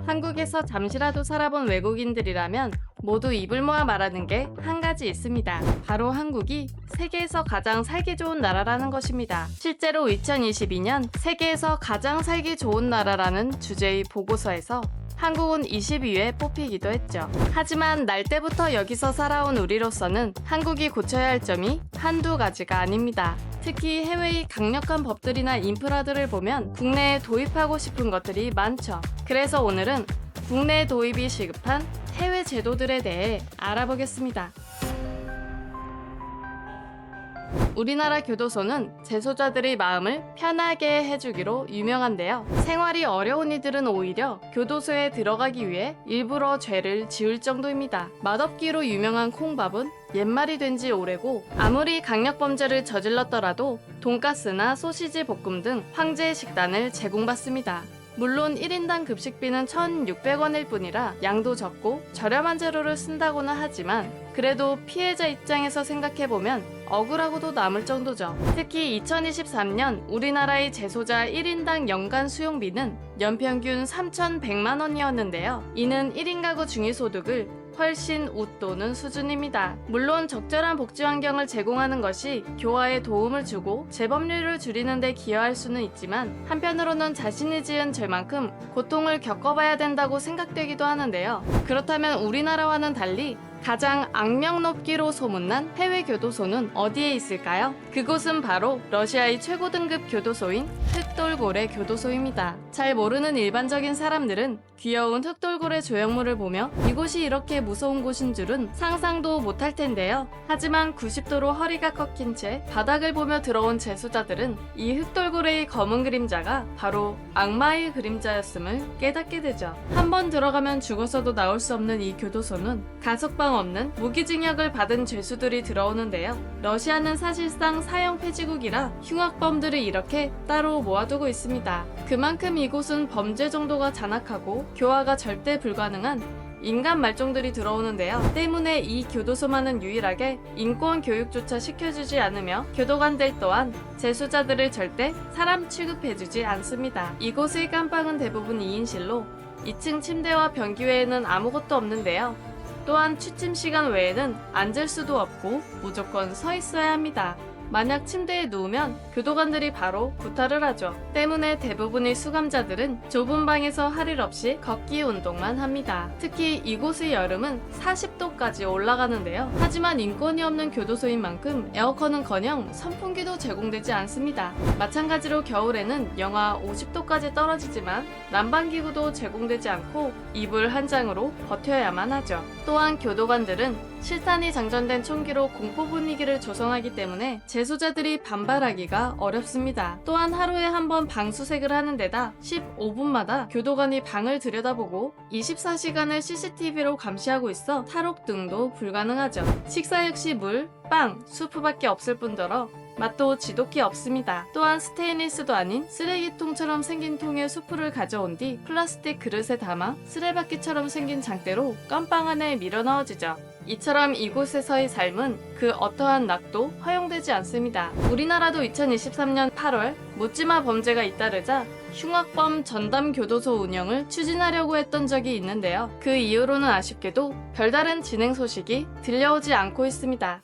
한국에서 잠시라도 살아본 외국인들이라면 모두 입을 모아 말하는 게 한 가지 있습니다. 바로 한국이 세계에서 가장 살기 좋은 나라라는 것입니다. 실제로 2022년 세계에서 가장 살기 좋은 나라라는 주제의 보고서에서 한국은 22위에 뽑히기도 했죠. 하지만 날 때부터 여기서 살아온 우리로서는 한국이 고쳐야 할 점이 한두 가지가 아닙니다. 특히 해외의 강력한 법들이나 인프라들을 보면 국내에 도입하고 싶은 것들이 많죠. 그래서 오늘은 국내 도입이 시급한 해외 제도들에 대해 알아보겠습니다. 우리나라 교도소는 재소자들의 마음을 편하게 해주기로 유명한데요. 생활이 어려운 이들은 오히려 교도소에 들어가기 위해 일부러 죄를 지을 정도입니다. 맛없기로 유명한 콩밥은 옛말이 된 지 오래고 아무리 강력범죄를 저질렀더라도 돈가스나 소시지 볶음 등 황제의 식단을 제공받습니다. 물론 1인당 급식비는 1,600원일 뿐이라 양도 적고 저렴한 재료를 쓴다고는 하지만 그래도 피해자 입장에서 생각해보면 억울하고도 남을 정도죠. 특히 2023년 우리나라의 재소자 1인당 연간 수용비는 연평균 3,100만 원이었는데요. 이는 1인 가구 중위소득을 훨씬 웃도는 수준입니다. 물론 적절한 복지 환경을 제공하는 것이 교화에 도움을 주고 재범률을 줄이는 데 기여할 수는 있지만 한편으로는 자신이 지은 죄만큼 고통을 겪어봐야 된다고 생각되기도 하는데요. 그렇다면 우리나라와는 달리 가장 악명 높기로 소문난 해외 교도소는 어디에 있을까요? 그곳은 바로 러시아의 최고 등급 교도소인 흑돌고래 교도소입니다. 잘 모르는 일반적인 사람들은 귀여운 흑돌고래 조형물을 보며 이곳이 이렇게 무서운 곳인 줄은 상상도 못할 텐데요. 하지만 90도로 허리가 꺾인 채 바닥을 보며 들어온 재소자들은 이 흑돌고래의 검은 그림자가 바로 악마의 그림자였음을 깨닫게 되죠. 한번 들어가면 죽어서도 나올 수 없는 이 교도소는 가석방 없는 무기징역을 받은 죄수들이 들어오는데요. 러시아는 사실상 사형 폐지국이라 흉악범들을 이렇게 따로 모아두고 있습니다. 그만큼 이곳은 범죄 정도가 잔악하고 교화가 절대 불가능한 인간 말종들이 들어오는데요. 때문에 이 교도소만은 유일하게 인권 교육조차 시켜주지 않으며 교도관들 또한 재소자들을 절대 사람 취급해주지 않습니다. 이곳의 깜빵은 대부분 2인실로 2층 침대와 변기 외에는 아무것도 없는데요. 또한 취침 시간 외에는 앉을 수도 없고 무조건 서 있어야 합니다. 만약 침대에 누우면 교도관들이 바로 구타를 하죠. 때문에 대부분의 수감자들은 좁은 방에서 할 일 없이 걷기 운동만 합니다. 특히 이곳의 여름은 40도까지 올라가는데요. 하지만 인권이 없는 교도소인 만큼 에어컨은커녕 선풍기도 제공되지 않습니다. 마찬가지로 겨울에는 영하 50도까지 떨어지지만 난방기구도 제공되지 않고 이불 한 장으로 버텨야만 하죠. 또한 교도관들은 실탄이 장전된 총기로 공포 분위기를 조성하기 때문에 재소자들이 반발하기가 어렵습니다. 또한 하루에 한 번 방수색을 하는 데다 15분마다 교도관이 방을 들여다보고 24시간을 CCTV로 감시하고 있어 탈옥 등도 불가능하죠. 식사 역시 물, 빵, 수프밖에 없을 뿐더러 맛도 지독히 없습니다. 또한 스테인리스도 아닌 쓰레기통처럼 생긴 통에 수프를 가져온 뒤 플라스틱 그릇에 담아 쓰레받기처럼 생긴 장대로 깜빵 안에 밀어 넣어지죠. 이처럼 이곳에서의 삶은 그 어떠한 낙도 허용되지 않습니다. 우리나라도 2023년 8월 묻지마 범죄가 잇따르자 흉악범 전담교도소 운영을 추진하려고 했던 적이 있는데요. 그 이후로는 아쉽게도 별다른 진행 소식이 들려오지 않고 있습니다.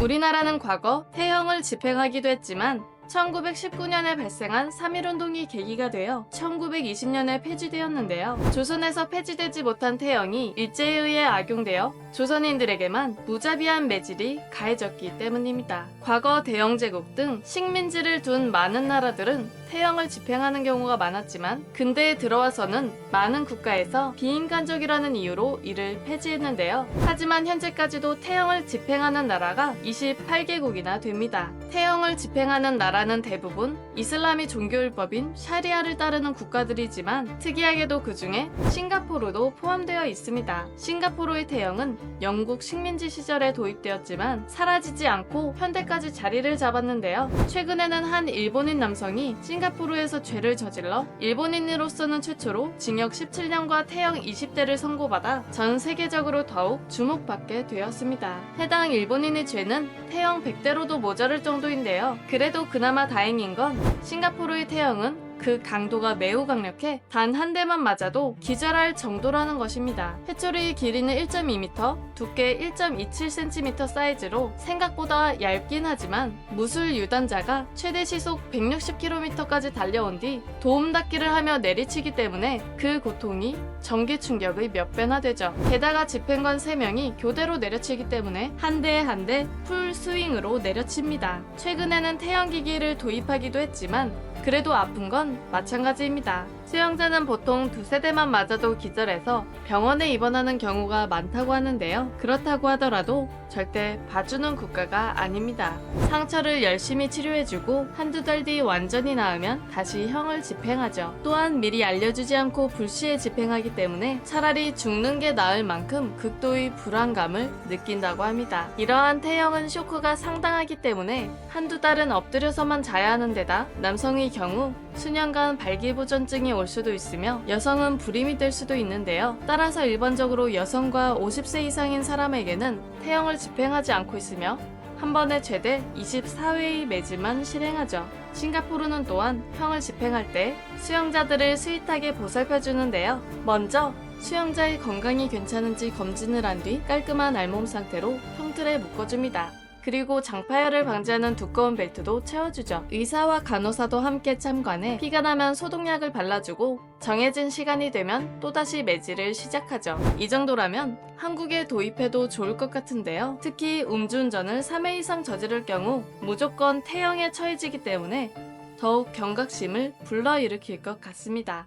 우리나라는 과거 태형을 집행하기도 했지만 1919년에 발생한 3.1운동이 계기가 되어 1920년에 폐지되었는데요. 조선에서 폐지되지 못한 태형이 일제에 의해 악용되어 조선인들에게만 무자비한 매질이 가해졌기 때문입니다. 과거 대영제국 등 식민지를 둔 많은 나라들은 태형을 집행하는 경우가 많았지만 근대에 들어와서는 많은 국가에서 비인간적이라는 이유로 이를 폐지했는데요. 하지만 현재까지도 태형을 집행하는 나라가 28개국이나 됩니다. 태형을 집행하는 나라는 대부분 이슬람이 종교율법인 샤리아를 따르는 국가들이지만 특이하게도 그 중에 싱가포르도 포함되어 있습니다. 싱가포르의 태형은 영국 식민지 시절에 도입되었지만 사라지지 않고 현대까지 자리를 잡았는데요. 최근에는 한 일본인 남성이 싱가포르에서 죄를 저질러 일본인으로서는 최초로 징역 17년과 태형 20대를 선고받아 전 세계적으로 더욱 주목받게 되었습니다. 해당 일본인의 죄는 태형 100대로도 모자랄 정도인데요. 그래도 그나마 다행인 건 싱가포르의 태형은 그 강도가 매우 강력해 단 한 대만 맞아도 기절할 정도라는 것입니다. 회초리의 길이는 1.2m, 두께 1.27cm 사이즈로 생각보다 얇긴 하지만 무술 유단자가 최대 시속 160km까지 달려온 뒤 도움닫기를 하며 내리치기 때문에 그 고통이 전기 충격의 몇 배나 되죠. 게다가 집행관 3명이 교대로 내려치기 때문에 한 대 한 대 풀 스윙으로 내려칩니다. 최근에는 태연기기를 도입하기도 했지만 그래도 아픈 건 마찬가지입니다. 수영자는 보통 두세 대만 맞아도 기절해서 병원에 입원하는 경우가 많다고 하는데요. 그렇다고 하더라도 절대 봐주는 국가가 아닙니다. 상처를 열심히 치료해주고 한두 달 뒤 완전히 나으면 다시 형을 집행하죠. 또한 미리 알려주지 않고 불시에 집행하기 때문에 차라리 죽는 게 나을 만큼 극도의 불안감을 느낀다고 합니다. 이러한 태형은 쇼크가 상당하기 때문에 한두 달은 엎드려서만 자야 하는 데다 남성의 경우 수년간 발기부전증이 올 수도 있으며 여성은 불임이 될 수도 있는데요. 따라서 일반적으로 여성과 50세 이상인 사람에게는 태형을 집행하지 않고 있으며 한 번에 최대 24회의 매질만 실행하죠. 싱가포르는 또한 형을 집행할 때 수영자들을 스윗하게 보살펴주는데요. 먼저 수영자의 건강이 괜찮은지 검진을 한 뒤 깔끔한 알몸 상태로 형틀에 묶어줍니다. 그리고 장파열을 방지하는 두꺼운 벨트도 채워주죠. 의사와 간호사도 함께 참관해 피가 나면 소독약을 발라주고 정해진 시간이 되면 또다시 매질을 시작하죠. 이 정도라면 한국에 도입해도 좋을 것 같은데요. 특히 음주운전을 3회 이상 저지를 경우 무조건 태형에 처해지기 때문에 더욱 경각심을 불러일으킬 것 같습니다.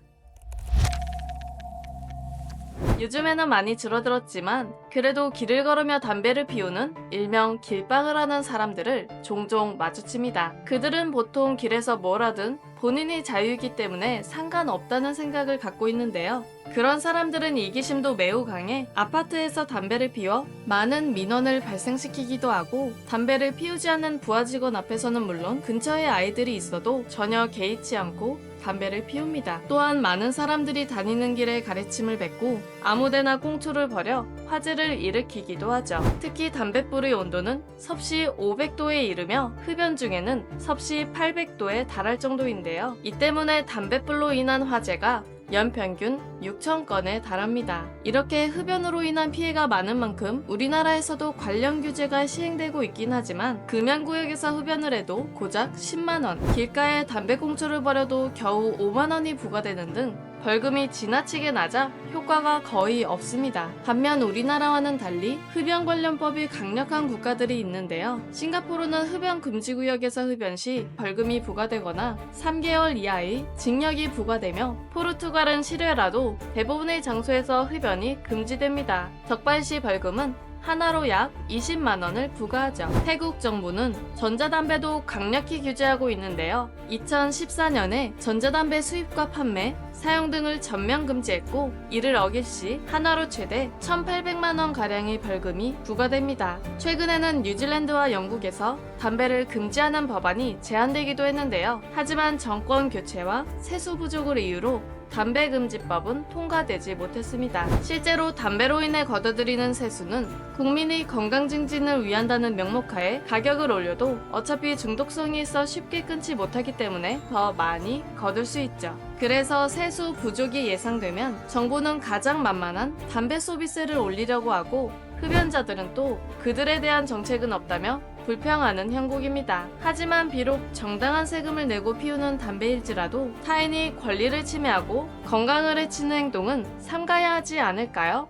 요즘에는 많이 줄어들었지만 그래도 길을 걸으며 담배를 피우는 일명 길빵을 하는 사람들을 종종 마주칩니다. 그들은 보통 길에서 뭘 하든 본인이 자유이기 때문에 상관없다는 생각을 갖고 있는데요. 그런 사람들은 이기심도 매우 강해 아파트에서 담배를 피워 많은 민원을 발생시키기도 하고 담배를 피우지 않는 부하 직원 앞에서는 물론 근처에 아이들이 있어도 전혀 개의치 않고 담배를 피웁니다. 또한 많은 사람들이 다니는 길에 가래침을 뱉고 아무데나 꽁초를 버려 화재를 일으키기도 하죠. 특히 담뱃불의 온도는 섭씨 500도에 이르며 흡연 중에는 섭씨 800도에 달할 정도인데요. 이 때문에 담뱃불로 인한 화재가 연평균 6,000건에 달합니다. 이렇게 흡연으로 인한 피해가 많은 만큼 우리나라에서도 관련 규제가 시행되고 있긴 하지만 금연구역에서 흡연을 해도 고작 10만원, 길가에 담배꽁초를 버려도 겨우 5만원이 부과되는 등 벌금이 지나치게 낮아 효과가 거의 없습니다. 반면 우리나라와는 달리 흡연 관련법이 강력한 국가들이 있는데요. 싱가포르는 흡연 금지구역에서 흡연 시 벌금이 부과되거나 3개월 이하의 징역이 부과되며 포르투갈은 실외라도 대부분의 장소에서 흡연이 금지됩니다. 적발 시 벌금은 하나로 약 20만원을 부과하죠. 태국 정부는 전자담배도 강력히 규제하고 있는데요. 2014년에 전자담배 수입과 판매, 사용 등을 전면 금지했고 이를 어길 시 하나로 최대 1,800만원가량의 벌금이 부과됩니다. 최근에는 뉴질랜드와 영국에서 담배를 금지하는 법안이 제안되기도 했는데요. 하지만 정권 교체와 세수 부족을 이유로 담배금지법은 통과되지 못했습니다. 실제로 담배로 인해 거둬들이는 세수는 국민의 건강 증진을 위한다는 명목하에 가격을 올려도 어차피 중독성이 있어 쉽게 끊지 못하기 때문에 더 많이 거둘 수 있죠. 그래서 세수 부족이 예상되면 정부는 가장 만만한 담배 소비세를 올리려고 하고 흡연자들은 또 그들에 대한 정책은 없다며 불평하는 형국입니다. 하지만 비록 정당한 세금을 내고 피우는 담배일지라도 타인이 권리를 침해하고 건강을 해치는 행동은 삼가야 하지 않을까요?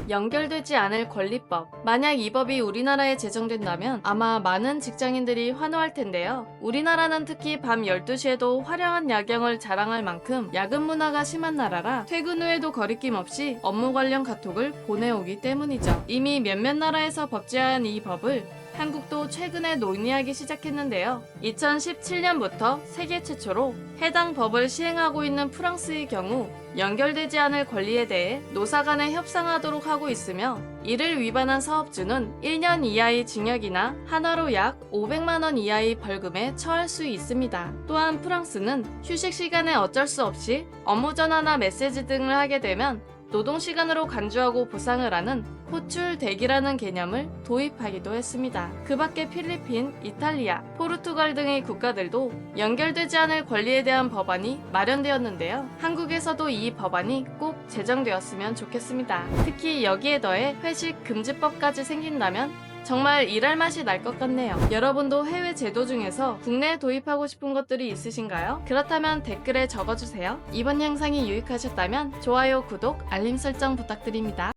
연결되지 않을 권리법. 만약 이 법이 우리나라에 제정된다면 아마 많은 직장인들이 환호할 텐데요. 우리나라는 특히 밤 12시에도 화려한 야경을 자랑할 만큼 야근 문화가 심한 나라라 퇴근 후에도 거리낌 없이 업무 관련 카톡을 보내오기 때문이죠. 이미 몇몇 나라에서 법제화한 이 법을 한국도 최근에 논의하기 시작했는데요. 2017년부터 세계 최초로 해당 법을 시행하고 있는 프랑스의 경우 연결되지 않을 권리에 대해 노사 간에 협상하도록 하고 있으며 이를 위반한 사업주는 1년 이하의 징역이나 하나로 약 500만원 이하의 벌금에 처할 수 있습니다. 또한 프랑스는 휴식 시간에 어쩔 수 없이 업무 전화나 메시지 등을 하게 되면 노동시간으로 간주하고 보상을 하는 호출대기라는 개념을 도입하기도 했습니다. 그 밖에 필리핀, 이탈리아, 포르투갈 등의 국가들도 연결되지 않을 권리에 대한 법안이 마련되었는데요. 한국에서도 이 법안이 꼭 제정되었으면 좋겠습니다. 특히 여기에 더해 회식 금지법까지 생긴다면 정말 일할 맛이 날 것 같네요. 여러분도 해외 제도 중에서 국내에 도입하고 싶은 것들이 있으신가요? 그렇다면 댓글에 적어주세요. 이번 영상이 유익하셨다면 좋아요, 구독, 알림 설정 부탁드립니다.